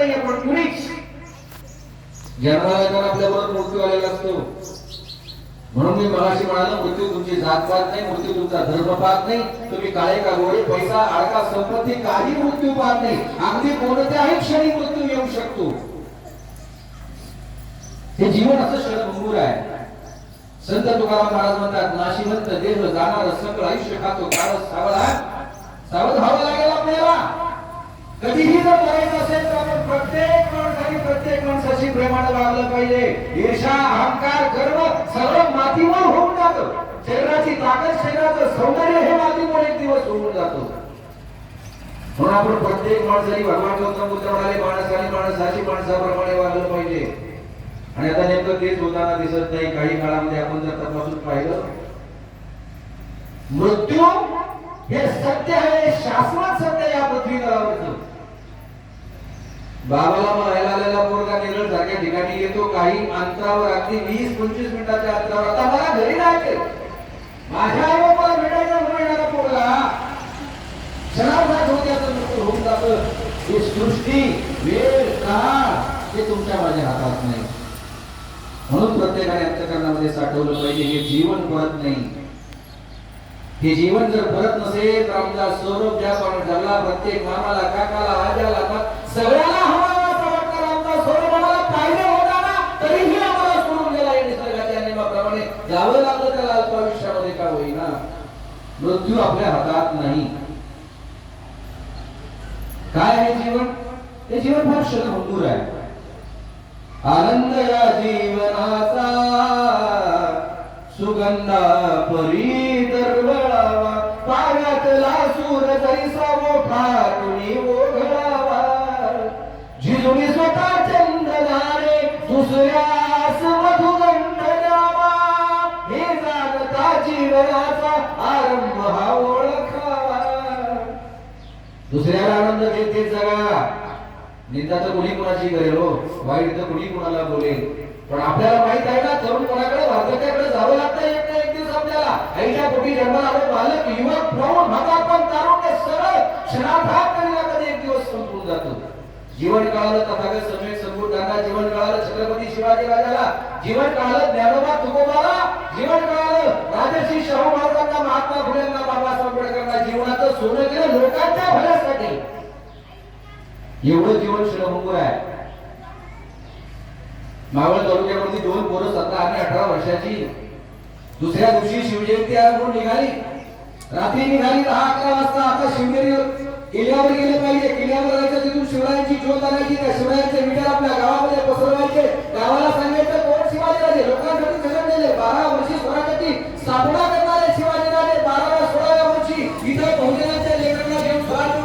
नाहीये, पण कुणीच जन्माला आपल्याबरोबर मृत्यू आलेला असतो. म्हणून मी मगाशी म्हणालो, मृत्यू तुमची जात पाहत नाही, मृत्यू तुमचा धर्म पाहत नाही, तुम्ही काळे का गोरे, पैसा अडका संपत्ती काही मृत्यू पाहत नाही. अगदी कोणत्याही क्षणी मृत्यू येऊ शकतो. हे जीवन असं क्षणभंगूर आहे. संत तुकाराम महाराज म्हणतात, नाशिवंत देह जाणार सकळ आयुष्य खातो काळ सावध व्हावं लागेल आपल्याला. कधीही जर करायचं असेल तर आपण प्रत्येक माणसाशी प्रेमाने वागलं पाहिजे. ईर्षा, अहंकार, गर्व सगळं मातीवर होऊन जातं. शरीराची ताकद, शरीराचं सौंदर्य हे मातीमुळे एक दिवस होऊन जातं. म्हणून आपण प्रत्येक माणसाने भगवान गौतम बुद्ध म्हणाले, माणसाने माणसाशी माणसाप्रमाणे वागलं पाहिजे. आणि आता नेमकं तेच होताना दिसत नाही. काही काळामध्ये आपण जर तपासून पाहिलं, मृत्यू हे सत्य आहे, शाश्वत सत्य या पृथ्वी तलावरचं. बाबाला म्हणायला आलेला पोरगा केरळ सारख्या ठिकाणी येतो, काही अंतरावर, अगदी 20-25 मिनिटाच्या अंतरावर. आता मला घरी जायचंय, माझ्या आई बाबाला भेटायचा म्हणून येणारा पोरगा क्षणार्धात होत्याचं मृत्यू होऊन जातं. ही सृष्टी, वेळ, काळ हे तुमच्या माझ्या हातात नाही. म्हणून प्रत्येकाने अंतःकरणामध्ये साठवलं पाहिजे, हे जीवन परत नाही. हे जीवन जर परत नसेल तर आमचा स्वरूप ज्या पण जगला, प्रत्येक मामाला, काकाला, आज्याला, सगळ्याला हवा असं वाटतं. आमचा स्वरूप आम्हाला पाहिजे होता ना, तरीही आम्हाला सोडून गेला. या निसर्गाच्या नियमाप्रमाणे जावं लागलं त्याला अल्पायुष्यामध्ये का होईना. मृत्यू आपल्या हातात नाही. काय आहे जीवन? हे जीवन फार क्षणभंगूर आहे. आनंद या जीवनाचा सुगंधा परी दरवळावा, पाण्यातला सूर जैसा मोठा कुणी ओघळावा, जिजुनी स्वतः चंदनाने दुसऱ्यास मधुगंध द्यावा, हे जागता जीवनाचा आरंभ हा ओळखावा. दुसऱ्याला आनंद देत जगा. निंदा तर कोणी कोणाची करेल हो, वाईट तर कोणी कोणाला बोलेल. पण आपल्याला माहित आहे ना, तरुण कोणाकडे, वार्धक्याकडे जावं लागतं एक ना एक दिवस आपल्याला. आईच्या पोटी जन्माला आलो बालक, युवक, प्रौढ, म्हातारपण, तारुण्य सरळ क्षणार्धात कधी ना कधी एक दिवस संपून जातो. जीवन काळाला तथागत समेत संपूर्णांना, जीवन काळाला छत्रपती शिवाजी राजाला, जीवन काळाला ज्ञानोबा तुकोबाला, जीवन काळाला राजर्षी शाहू महाराजांना, महात्मा फुलेंना, बाबासाहेब आंबेडकरांना. जीवनाचं सोनं केलं लोकांच्या भल्यासाठी. एवढं जीवन क्षणभंगूर आहे. मावळ तालुक्यामध्ये 2 पोरं 17 आणि 18 वर्षाची दुसऱ्या दिवशी शिवजयंती म्हणून निघाली. रात्री निघाली 10-11 वाजता. आता शिवनेरी किल्ल्यावर गेले पाहिजे. किल्ल्यावर जायचं, तिथून शिवरायांची ज्योत आणायची, त्या शिवरायांचे विचार आपल्या गावामध्ये पसरवायचे, गावाला सांगायचं कोण शिवाजीराजे. लोकांना